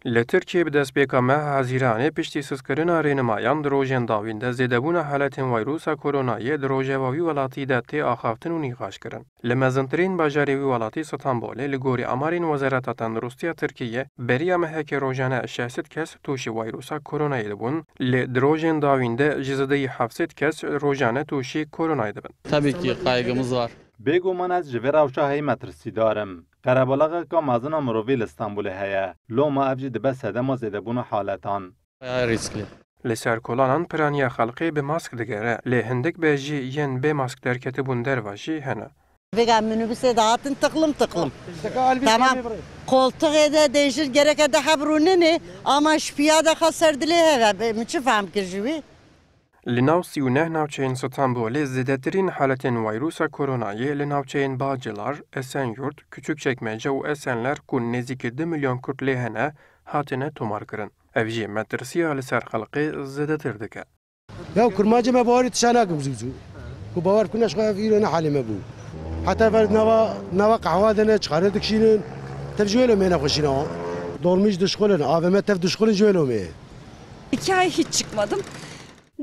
Li Tirkiye bi destpêka meha Hezîranê piştî sizkirina rênemayan di rojên dawîn de zêdebûna heletên vîrusa koronayê di rojeva wî welatî de tê axaftin û nîqaşkirin. Li mezintirîn bajarê wî welatî Stenbolê li gorî amarên Wezareta Tendirustiya Tirkiye beriya mehekê rojane 600 kes tûşî vîrusa koronayê dibûn, lê di rojên dawîn de ji zêdeyî 700 kes rojane tûşî koronayê dibin. Tabii ki kaygımız var. Bêguman ez ji vê rewşa metirsidarim. Qerebalaxeka mezina mirovî li Stenbolê heye. Loma ev jî dibe sedema zêdebûna haletan. Bayağı riskli. Li ser kolanan piraniya xelkê bi mask digere, lê hindik be jî yên bê mask derketibûn derve jî hene. Vegan minibüse dağıtın tıklım. Tamam. Koltuk ede değişir gerek ede habrunini ama şu piyada kaserdili heve. Mi çi fahm kirjivi? Li nav 39 navçeyên Stenbolê zêdetirîn heletên vîrusa koronayê li navçeyên Bağcılar, Esenyurt, Küçükçekmece û Esenler ku nêzîkî 2 milyon Kurd lê hene, hatine tomarkirin. Ev jî metirsiya li ser xelkê zêdetir dike. Ya kurmacı me bawarî tişanakim zû. Ku bawer bikune ji xwe ev îro ne halê me bû. Heta ver nava qehwa de ne çixare dikişînin. Tev ji wê lo mê nexweşîna. Dolmuş dişxulin, avê tev dişxulin ji wê lo mê. 2 ay hiç çıkmadım.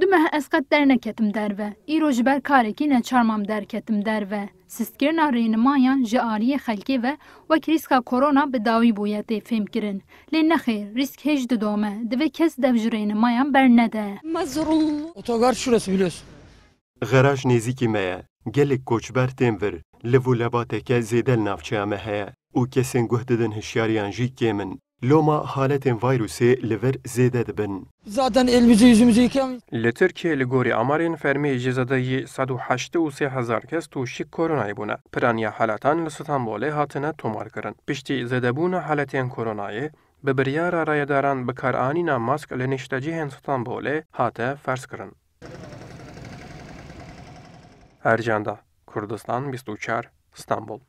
Dumeh ez qet derneketim derve. Îro ji ber karekî neçarmam derketim derve. Sistkirina rênemayan ji aliyê xelkê ve wek rîska korona bi dawî bûye tê fêmkirin. Lê nexêr, rîsk hêj didome. Divê kes dev ji rênemayan bernede. Mazurullu. Otogar şurası biliyorsun. Garaj nêzîkî me ye. Gelek koçber tên vir. Li vûlebateke zêde li navçeya me heye. û kesên guh didin hişyariyan jî kêm. Loma haletên vîrusê li vir zêde dibin. Zaten elimizi yüzümüzü yıkayamayız. Li Tirkiye li gorî amarên fermî ji zêdeyî 183,000 kes tûşî koronayê bûne. Piraniya heletan li Stenbolê hatine tomarkirin. Piştî zêdebûna heletên koronayê, bi biryara rayedaran bikaranîna mask li niştecihên Stenbolê hate ferskirin. Ercanda, Kurdistan 24, Stenbol.